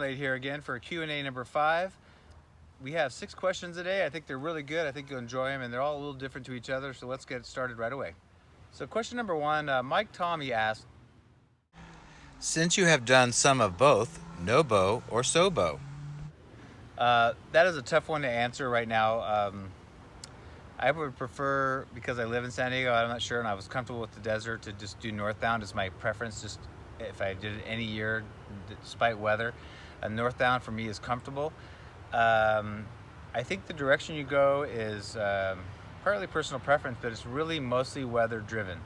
JustAskMarmalade here again for Q&A number 5. We have 6 questions today. I think they're really good. I think you'll enjoy them, and they're all a little different to each other, so let's get started right away. So question number 1, Mike Tommy asked, since you have done some of both, no bow or so bow? That is a tough one to answer right now. I would prefer, because I live in San Diego, I'm not sure, and I was comfortable with the desert, to just do Northbound as my preference. Just if I did it any year, despite weather, Northbound for me is comfortable. I think the direction you go is partly personal preference, but it's really mostly weather driven.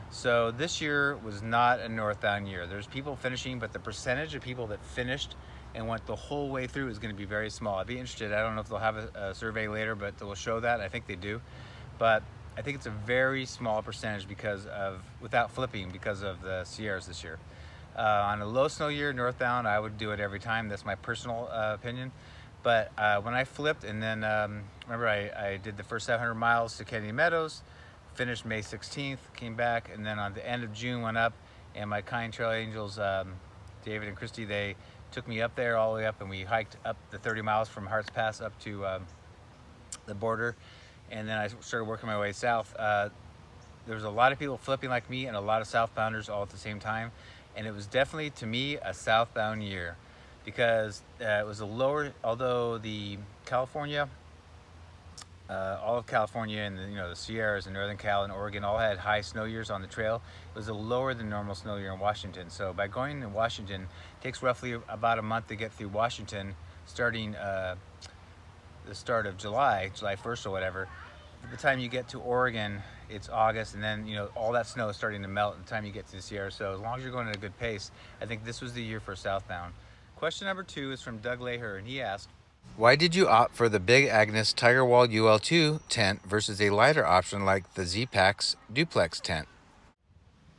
So this year was not a Northbound year. There's people finishing, but the percentage of people that finished and went the whole way through is going to be very small. I'd be interested. I don't know if they'll have a survey later, but they'll show that. I think they do. But I think it's a very small percentage without flipping, because of the Sierras this year. On a low snow year, Northbound, I would do it every time. That's my personal opinion. But when I flipped, and then remember I did the first 700 miles to Kennedy Meadows, finished May 16th, came back, and then on the end of June went up, and my kind trail angels, David and Christy, they took me up there, all the way up, and we hiked up the 30 miles from Harts Pass up to the border, and then I started working my way south. There was a lot of people flipping like me and a lot of southbounders all at the same time, and it was definitely, to me, a southbound year, because it was a lower, although the California, all of California and the Sierras and Northern Cal and Oregon all had high snow years on the trail. It was a lower than normal snow year in Washington. So by going in Washington, it takes roughly about a month to get through Washington, starting the start of July 1st or whatever. By the time you get to Oregon, it's August, and then all that snow is starting to melt by the time you get to the Sierra. So as long as you're going at a good pace, I think this was the year for southbound. Question number 2 is from Doug Leher, and he asked, why did you opt for the big Agnes Tigerwolde Ul tent versus a lighter option like the Z-Packs duplex tent?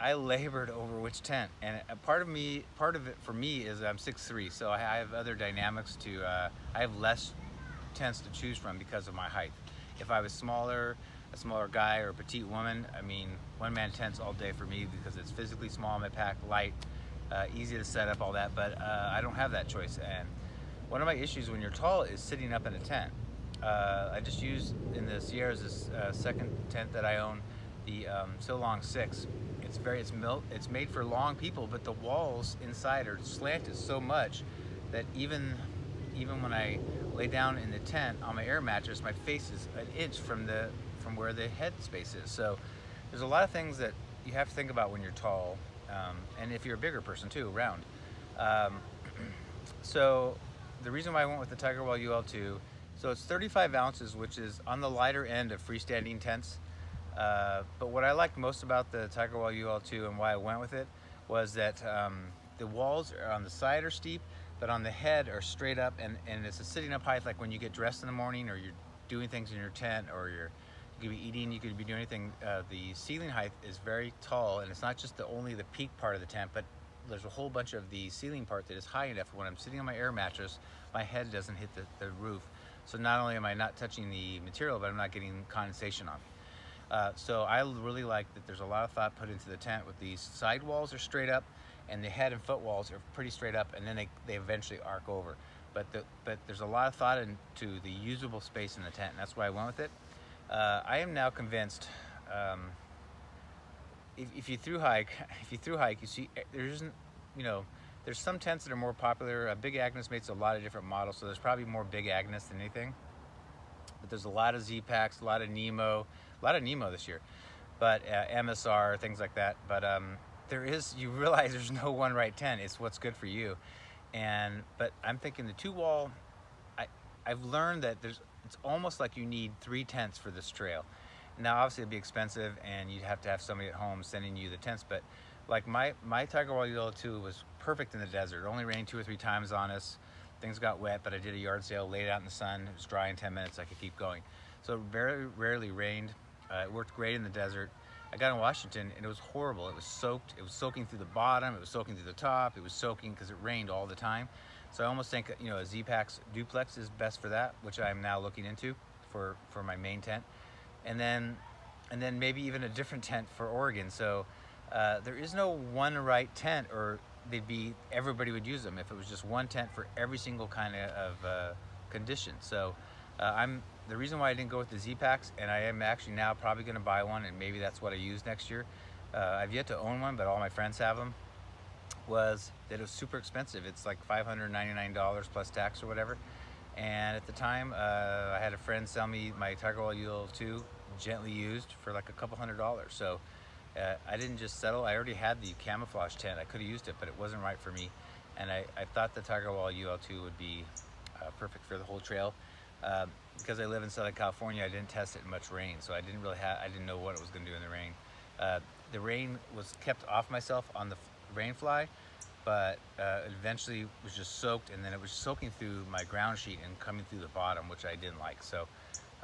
I labored over which tent, and part of it for me is I'm 6'3", so I have other dynamics I have less tents to choose from because of my height. If I was a smaller guy or a petite woman, I mean, one-man tents all day for me, because it's physically small in my pack, light, easy to set up, all that, but I don't have that choice. And one of my issues when you're tall is sitting up in a tent. I just used in the Sierras this second tent that I own, the So Long 6. It's made for long people, but the walls inside are slanted so much that even when I lay down in the tent on my air mattress, my face is an inch from where the head space is. So there's a lot of things that you have to think about when you're tall, and if you're a bigger person too, round. So the reason why I went with the Tigerwolde Ul, so it's 35 ounces, which is on the lighter end of freestanding tents. But what I liked most about the Tigerwolde Ul and why I went with it was that the walls on the side are steep, but on the head are straight up, and it's a sitting up height, like when you get dressed in the morning, or you're doing things in your tent, or you could be eating, you could be doing anything. The ceiling height is very tall, and it's not just only the peak part of the tent, but there's a whole bunch of the ceiling part that is high enough when I'm sitting on my air mattress, my head doesn't hit the roof. So not only am I not touching the material, but I'm not getting condensation on. So I really like that there's a lot of thought put into the tent, with these side walls are straight up, and the head and foot walls are pretty straight up, and then they eventually arc over. But there's a lot of thought into the usable space in the tent, and that's why I went with it. I am now convinced, if you thru hike, you see there's some tents that are more popular. Big Agnes makes a lot of different models, so there's probably more Big Agnes than anything. But there's a lot of Z-Packs, a lot of Nemo this year, but MSR, things like that. But you realize there's no one right tent. It's what's good for you. But I'm thinking the 2-wall, I've learned that it's almost like you need 3 tents for this trail. Now, obviously, it'd be expensive, and you'd have to have somebody at home sending you the tents. But like my Tigerwolde Ul was perfect in the desert. It only rained 2 or 3 times on us. Things got wet, but I did a yard sale, laid out in the sun. It was dry in 10 minutes. I could keep going. So it very rarely rained. It worked great in the desert. I got in Washington, and it was horrible. It was soaked. It was soaking through the bottom. It was soaking through the top. It was soaking because it rained all the time. So I almost think a Z-Packs duplex is best for that, which I'm now looking into for my main tent. And then maybe even a different tent for Oregon. So there is no one right tent, or everybody would use them if it was just one tent for every single kind of condition. So the reason why I didn't go with the Z packs, and I am actually now probably going to buy one, and maybe that's what I use next year. I've yet to own one, but all my friends have them. Was that it was super expensive. It's like $599 plus tax or whatever. And at the time, I had a friend sell me my Tigerwolde Ul 2 gently used for like a couple $100s. So I didn't just settle. I already had the camouflage tent. I could have used it, but it wasn't right for me. And I thought the Tigerwolde Ul 2 would be perfect for the whole trail. Because I live in Southern California, I didn't test it in much rain, so I didn't know what it was going to do in the rain. The rain was kept off myself on the rain fly, but eventually was just soaked, and then it was soaking through my ground sheet and coming through the bottom, which I didn't like. So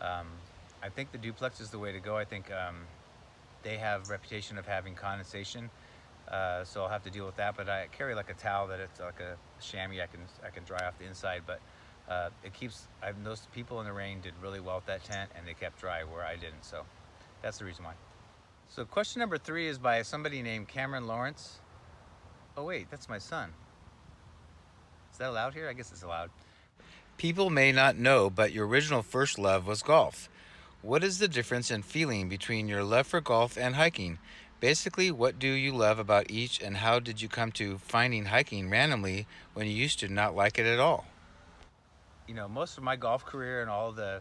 I think the duplex is the way to go. I think they have a reputation of having condensation, so I'll have to deal with that. But I carry like a towel that it's like a chamois I can dry off the inside, but it keeps. I've noticed people in the rain did really well with that tent, and they kept dry where I didn't. So that's the reason why. So question number 3 is by somebody named Cameron Lawrence. Oh wait, that's my son. Is that allowed here? I guess it's allowed. People may not know, but your original first love was golf. What is the difference in feeling between your love for golf and hiking? Basically, what do you love about each, and how did you come to finding hiking randomly when you used to not like it at all? You know, most of my golf career and all the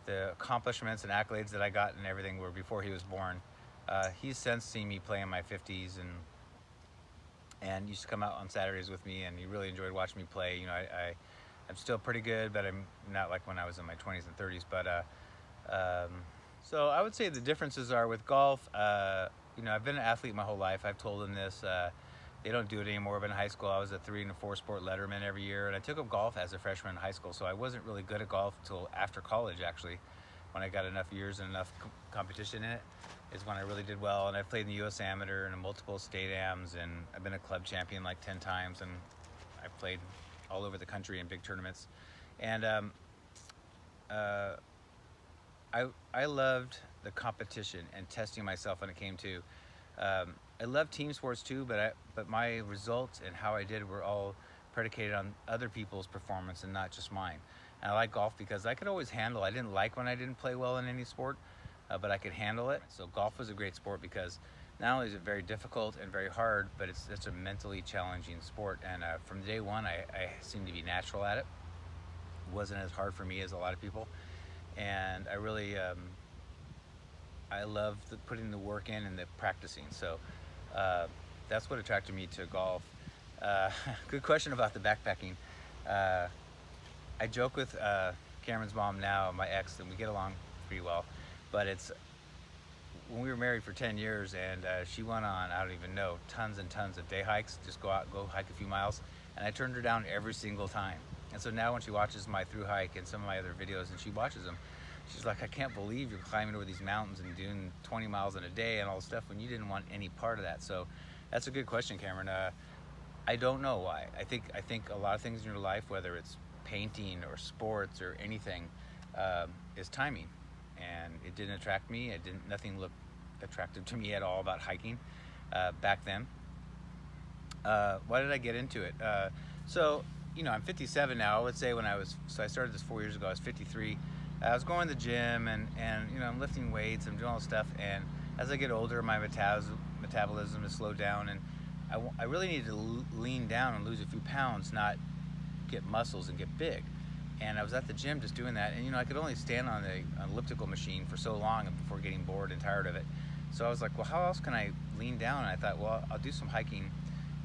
accomplishments and accolades that I got and everything were before he was born. He's since seen me play in my 50s and used to come out on Saturdays with me, and he really enjoyed watching me play. You know, I'm still pretty good, but I'm not like when I was in my 20s and 30s. But so I would say the differences are with golf. You know, I've been an athlete my whole life. I've told him this. They don't do it anymore, but in high school I was a 3 and a 4 sport letterman every year, and I took up golf as a freshman in high school, so I wasn't really good at golf until after college, actually, when I got enough years and enough competition in it is when I really did well. And I played in the US Amateur and multiple state AMs, and I've been a club champion like 10 times, and I played all over the country in big tournaments. And I loved the competition and testing myself when it came to I love team sports too, but my results and how I did were all predicated on other people's performance and not just mine. And I like golf because I could always handle. I didn't like when I didn't play well in any sport, but I could handle it. So golf was a great sport because not only is it very difficult and very hard, but it's a mentally challenging sport. And from day one, I seemed to be natural at it. It wasn't as hard for me as a lot of people, and I really I love putting the work in and the practicing. So that's what attracted me to golf. Good question about the backpacking. I joke with Cameron's mom now, my ex, and we get along pretty well. But it's when we were married for 10 years, and she went on, I don't even know, tons and tons of day hikes, just go out, go hike a few miles, and I turned her down every single time. And so now when she watches my through hike and some of my other videos, and she watches them, she's like, I can't believe you're climbing over these mountains and doing 20 miles in a day and all this stuff when you didn't want any part of that. So that's a good question, Cameron. I don't know why. I think a lot of things in your life, whether it's painting or sports or anything, is timing. And it didn't attract me. Nothing looked attractive to me at all about hiking back then. Why did I get into it? So, you know, I'm 57 now. Let's say so I started this 4 years ago, I was 53. I was going to the gym and you know, I'm lifting weights, I'm doing all this stuff, and as I get older, my metabolism has slowed down, and I really need to lean down and lose a few pounds, not get muscles and get big. And I was at the gym just doing that, and you know, I could only stand on an elliptical machine for so long before getting bored and tired of it. So I was like, well, how else can I lean down? And I thought, well, I'll do some hiking.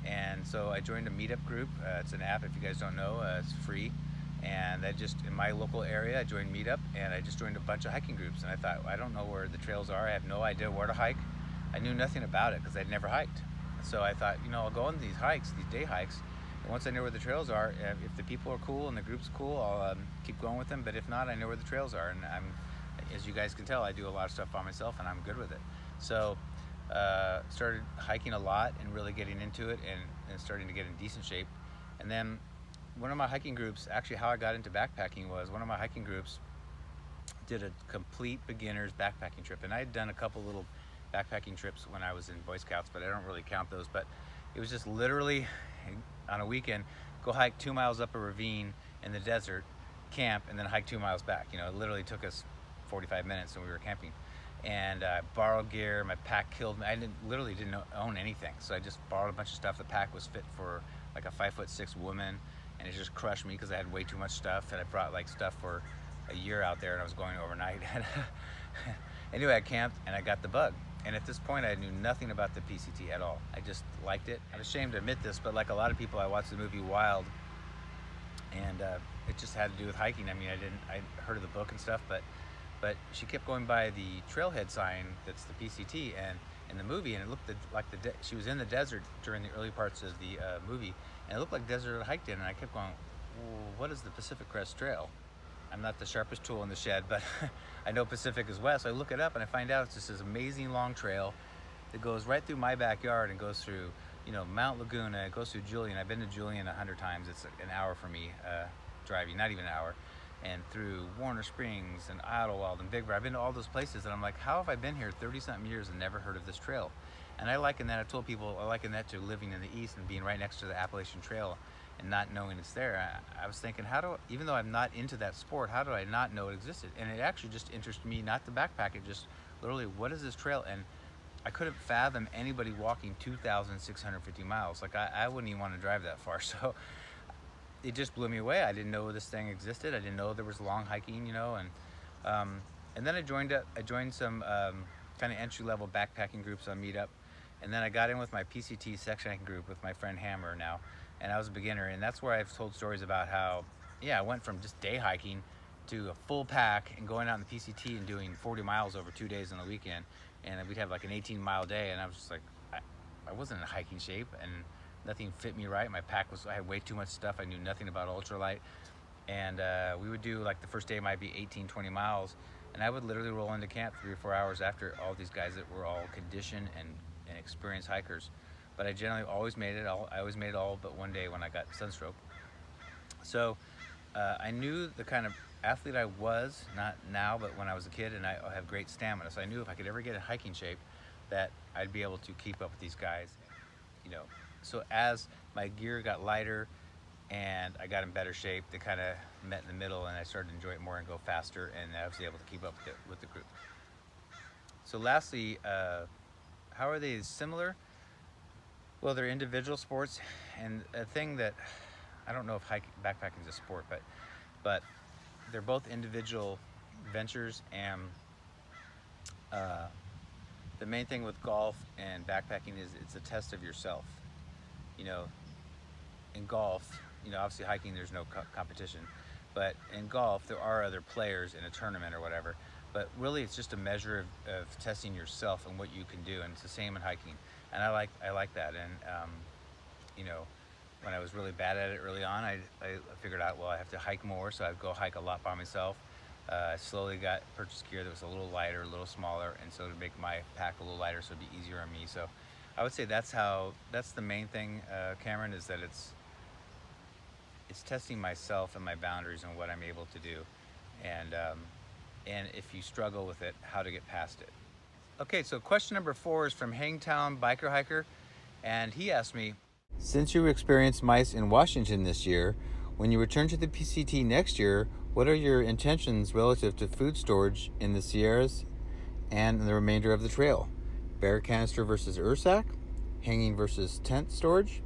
And so I joined a meetup group. It's an app, if you guys don't know, it's free. And in my local area, I joined Meetup, and I just joined a bunch of hiking groups. And I thought, I don't know where the trails are. I have no idea where to hike. I knew nothing about it because I'd never hiked. So I thought, you know, I'll go on these hikes, these day hikes. And once I know where the trails are, if the people are cool and the group's cool, I'll keep going with them. But if not, I know where the trails are. And as you guys can tell, I do a lot of stuff by myself, and I'm good with it. So started hiking a lot and really getting into it and starting to get in decent shape. And then one of my hiking groups, actually how I got into backpacking was one of my hiking groups did a complete beginner's backpacking trip. And I had done a couple little backpacking trips when I was in Boy Scouts, but I don't really count those. But It was just literally on a weekend, go hike 2 miles up a ravine in the desert, camp, and then hike 2 miles back. You know, it literally took us 45 minutes when we were camping. And I borrowed gear, my pack killed me. I literally didn't own anything, so I just borrowed a bunch of stuff. The pack was fit for like a 5'6" woman, and it just crushed me because I had way too much stuff, and I brought like stuff for a year out there, and I was going overnight. Anyway, I camped and I got the bug. And at this point, I knew nothing about the PCT at all. I just liked it. I'm ashamed to admit this, but like a lot of people, I watched the movie Wild, and it just had to do with hiking. I mean, I heard of the book and stuff, but she kept going by the trailhead sign that's the PCT, and in the movie, and it looked like she was in the desert during the early parts of the movie, and it looked like desert I hiked in, and I kept going, well, what is the Pacific Crest Trail? I'm not the sharpest tool in the shed, but I know Pacific is west, so I look it up and I find out it's just this amazing long trail that goes right through my backyard and goes through, you know, Mount Laguna, it goes through Julian. I've been to Julian 100 times. It's an hour for me driving, not even an hour. And through Warner Springs and Idlewild and Big Bear. I've been to all those places, and I'm like, how have I been here 30-something years and never heard of this trail? And I liken that, I told people, I liken that to living in the East and being right next to the Appalachian Trail and not knowing it's there. I was thinking, even though I'm not into that sport, how do I not know it existed? And it actually just interested me, not the backpack, it just literally, what is this trail? And I couldn't fathom anybody walking 2,650 miles. Like I wouldn't even want to drive that far. So it just blew me away. I didn't know this thing existed. I didn't know there was long hiking, you know, and then I joined some kind of entry-level backpacking groups on Meetup, and then I got in with my PCT section hiking group with my friend Hammer now, and I was a beginner, and that's where I've told stories about how, yeah, I went from just day hiking to a full pack and going out in the PCT and doing 40 miles over 2 days on the weekend, and we'd have like an 18-mile day, and I was just like, I wasn't in hiking shape, and nothing fit me right. My pack I had way too much stuff. I knew nothing about ultralight, and we would do, like, the first day might be 18, 20 miles, and I would literally roll into camp 3 or 4 hours after all these guys that were all conditioned and experienced hikers. But I generally always made it. I always made it all but one day when I got sunstroke. So I knew the kind of athlete I was, not now, but when I was a kid, and I have great stamina. So I knew if I could ever get in hiking shape, that I'd be able to keep up with these guys, you know. So as my gear got lighter and I got in better shape, they kind of met in the middle, and I started to enjoy it more and go faster, and I was able to keep up with the group. So lastly, how are they similar? Well, they're individual sports, and a thing that, I don't know if backpacking is a sport, but they're both individual ventures, and the main thing with golf and backpacking is it's a test of yourself. You know, in golf, you know, obviously hiking there's no competition, but in golf there are other players in a tournament or whatever, but really it's just a measure of testing yourself and what you can do, and it's the same in hiking, and I like that. And you know, when I was really bad at it early on, I figured out, well, I have to hike more, so I'd go hike a lot by myself. I slowly purchased gear that was a little lighter, a little smaller, and so to make my pack a little lighter so it'd be easier on me. So I would say that's the main thing, Cameron, is that it's testing myself and my boundaries and what I'm able to do, and if you struggle with it, how to get past it. Okay, so question number 4 is from Hangtown Biker Hiker, and he asked me, since you experienced mice in Washington this year, when you return to the PCT next year, what are your intentions relative to food storage in the Sierras and in the remainder of the trail? Bear canister versus Ursack? Hanging versus tent storage?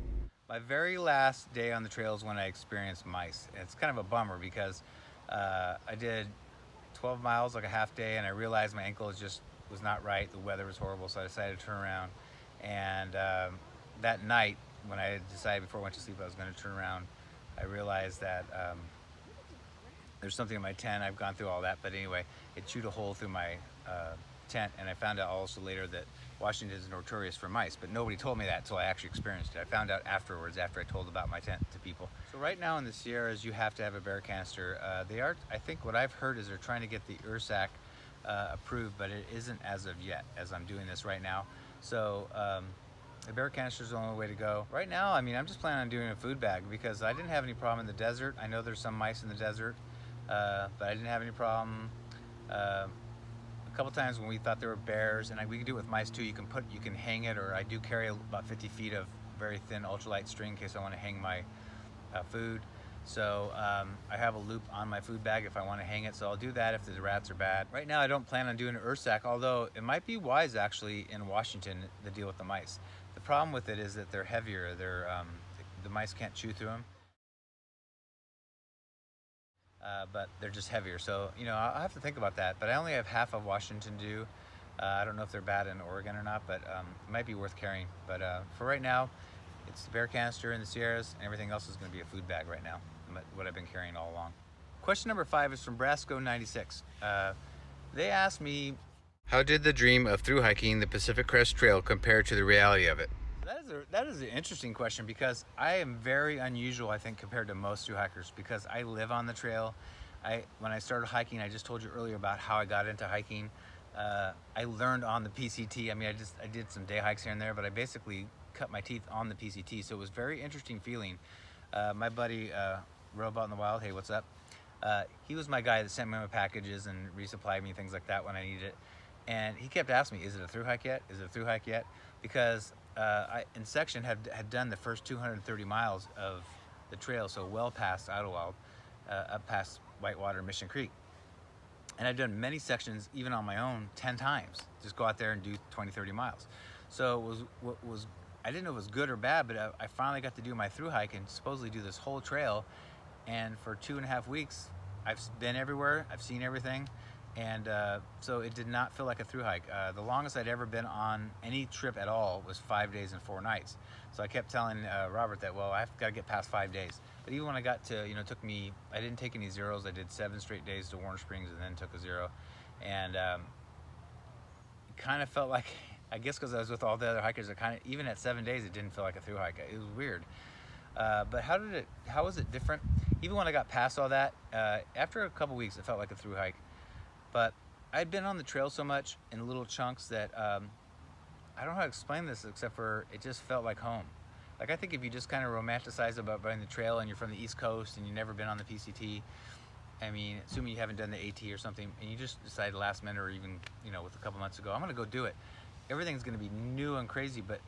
My very last day on the trail is when I experienced mice. It's kind of a bummer because I did 12 miles, like a half day, and I realized my ankle was not right. The weather was horrible, so I decided to turn around. And that night, when I decided before I went to sleep I was going to turn around, I realized that there's something in my tent. I've gone through all that, but anyway, it chewed a hole through my tent, and I found out also later that Washington is notorious for mice, but nobody told me that until I actually experienced it. I found out afterwards, after I told about my tent to people. So right now in the Sierras, you have to have a bear canister. I think what I've heard is they're trying to get the Ursack approved, but it isn't as of yet, as I'm doing this right now. So the bear canister is the only way to go. Right now, I mean, I'm just planning on doing a food bag because I didn't have any problem in the desert. I know there's some mice in the desert, but I didn't have any problem. A couple times when we thought there were bears, and we can do it with mice too. You can hang it, or I do carry about 50 feet of very thin ultralight string in case I want to hang my food. So I have a loop on my food bag if I want to hang it, so I'll do that if the rats are bad. Right now I don't plan on doing an earth sack, although it might be wise actually in Washington to deal with the mice. The problem with it is that they're heavier. The mice can't chew through them, but they're just heavier. So I'll have to think about that, but I only have half of Washington to do. I don't know if they're bad in Oregon or not, but it might be worth carrying. But for right now, it's the bear canister in the Sierras, and everything else is going to be a food bag right now, what I've been carrying all along. Question number 5 is from Brasco96. They asked me, how did the dream of thru hiking the Pacific Crest Trail compare to the reality of it? That is an interesting question, because I am very unusual, I think, compared to most thru hikers, because I live on the trail. When I started hiking, I just told you earlier about how I got into hiking. I learned on the PCT. I mean, I did some day hikes here and there, but I basically cut my teeth on the PCT, so it was very interesting feeling. My buddy Robot in the Wild, hey, what's up? He was my guy that sent me my packages and resupplied me things like that when I needed it. And he kept asking me, is it a thru hike yet? Is it a thru hike yet? Because I, in section, had done the first 230 miles of the trail, so well past Idlewild, up past Whitewater, Mission Creek. And I've done many sections, even on my own, 10 times. Just go out there and do 20, 30 miles. So I didn't know if it was good or bad, but I finally got to do my thru hike and supposedly do this whole trail. And for 2.5 weeks, I've been everywhere, I've seen everything. And so it did not feel like a thru hike. The longest I'd ever been on any trip at all was 5 days and 4 nights. So I kept telling Robert that, well, I've got to get past 5 days. But even when I got to, it took me, I didn't take any zeros. I did 7 straight days to Warner Springs and then took a zero. And it kind of felt like, I guess because I was with all the other hikers, it kind of, even at 7 days, it didn't feel like a thru hike. It was weird. But how was it different? Even when I got past all that, after a couple weeks, it felt like a thru hike. But I'd been on the trail so much in little chunks that I don't know how to explain this, except for it just felt like home. Like, I think if you just kind of romanticize about riding the trail and you're from the East Coast and you've never been on the PCT, I mean, assuming you haven't done the AT or something, and you just decide last minute or even, with a couple months ago, I'm going to go do it. Everything's going to be new and crazy, but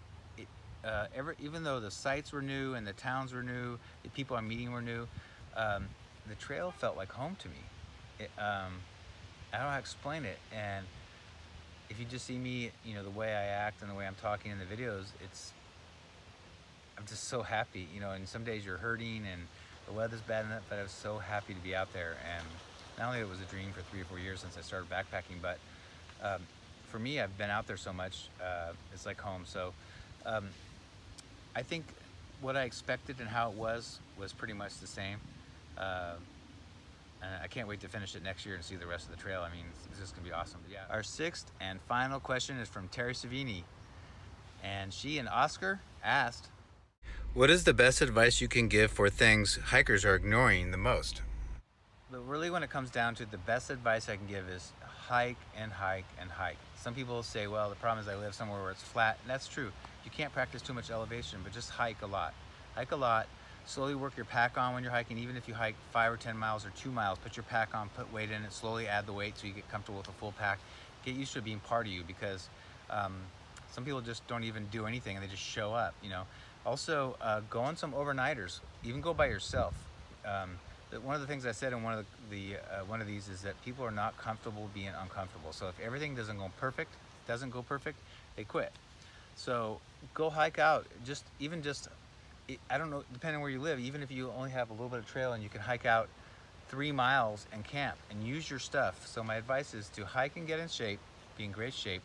even though the sites were new and the towns were new, the people I'm meeting were new, the trail felt like home to me. I don't know how to explain it, and if you just see me, the way I act and the way I'm talking in the videos, I'm just so happy, and some days you're hurting and the weather's bad enough, but I was so happy to be out there. And not only it was a dream for 3 or 4 years since I started backpacking, but for me, I've been out there so much, it's like home. So I think what I expected and how it was pretty much the same. And I can't wait to finish it next year and see the rest of the trail. I mean, it's just gonna be awesome. But yeah, our 6th and final question is from Terry Savini. And she and Oscar asked, what is the best advice you can give for things hikers are ignoring the most? But really, when it comes down to it, the best advice I can give is hike and hike and hike. Some people say, well, the problem is I live somewhere where it's flat, and that's true. You can't practice too much elevation, but just hike a lot. Hike a lot. Slowly work your pack on when you're hiking. Even if you hike 5 or 10 miles or 2 miles, put your pack on, put weight in it, slowly add the weight so you get comfortable with a full pack. Get used to it being part of you, because some people just don't even do anything and they just show up, Also, go on some overnighters. Even go by yourself. One of the things I said in one of these is that people are not comfortable being uncomfortable. So if everything doesn't go perfect, they quit. So go hike out. I don't know, depending on where you live, even if you only have a little bit of trail and you can hike out 3 miles and camp and use your stuff. So my advice is to hike and get in shape, be in great shape.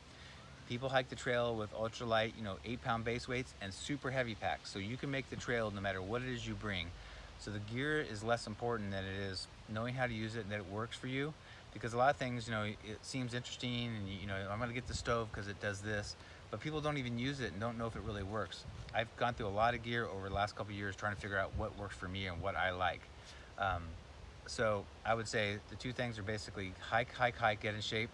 People hike the trail with ultralight, 8-pound base weights and super heavy packs. So you can make the trail no matter what it is you bring. So the gear is less important than it is knowing how to use it and that it works for you. Because a lot of things, it seems interesting and, I'm gonna get the stove because it does this, but people don't even use it and don't know if it really works. I've gone through a lot of gear over the last couple of years trying to figure out what works for me and what I like. So I would say the 2 things are basically hike, get in shape,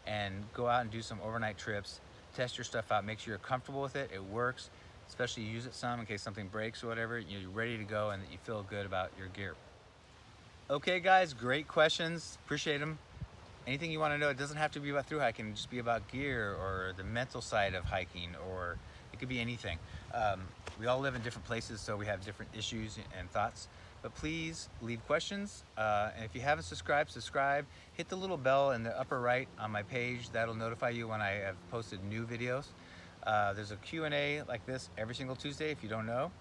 and go out and do some overnight trips. Test your stuff out, make sure you're comfortable with it, it works, especially use it some in case something breaks or whatever, you're ready to go and that you feel good about your gear. Okay guys, great questions, appreciate them. Anything you want to know, it doesn't have to be about thru hiking, it can just be about gear or the mental side of hiking, or it It could be anything. We all live in different places, so we have different issues and thoughts. But please leave questions. And if you haven't subscribed, subscribe. Hit the little bell in the upper right on my page. That'll notify you when I have posted new videos. There's a Q&A like this every single Tuesday if you don't know.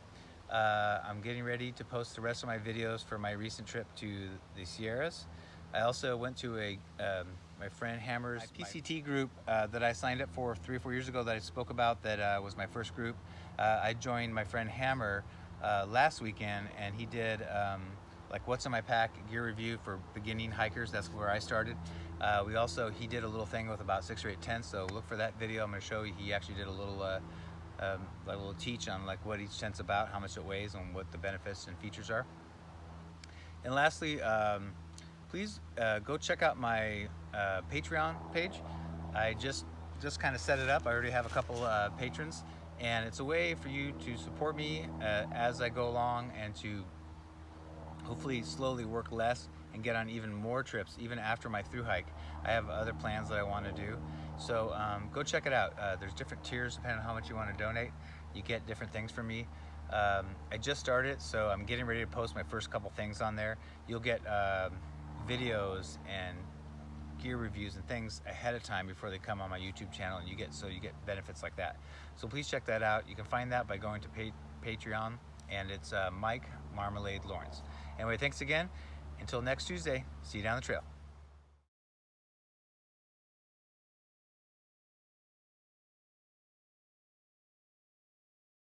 I'm getting ready to post the rest of my videos for my recent trip to the Sierras. I also went to my friend Hammer's PCT group that I signed up for 3 or 4 years ago that I spoke about, that was my first group. I joined my friend Hammer last weekend, and he did like what's in my pack gear review for beginning hikers. That's where I started. He did a little thing with about 6 or 8 tents, so look for that video. I'm going to show you. He actually did a little teach on like what each tent's about, how much it weighs, and what the benefits and features are. And lastly, please go check out my Patreon page. I just kind of set it up. I already have a couple patrons, and it's a way for you to support me as I go along, and to hopefully slowly work less and get on even more trips even after my thru hike. I have other plans that I want to do, so go check it out. There's different tiers depending on how much you want to donate. You get different things from me. I just started, so I'm getting ready to post my first couple things on there. You'll get videos and gear reviews and things ahead of time before they come on my YouTube channel, and you get benefits like that. So please check that out. You can find that by going to Patreon, and it's Mike Marmalade Lawrence. Anyway, thanks again. Until next Tuesday, see you down the trail.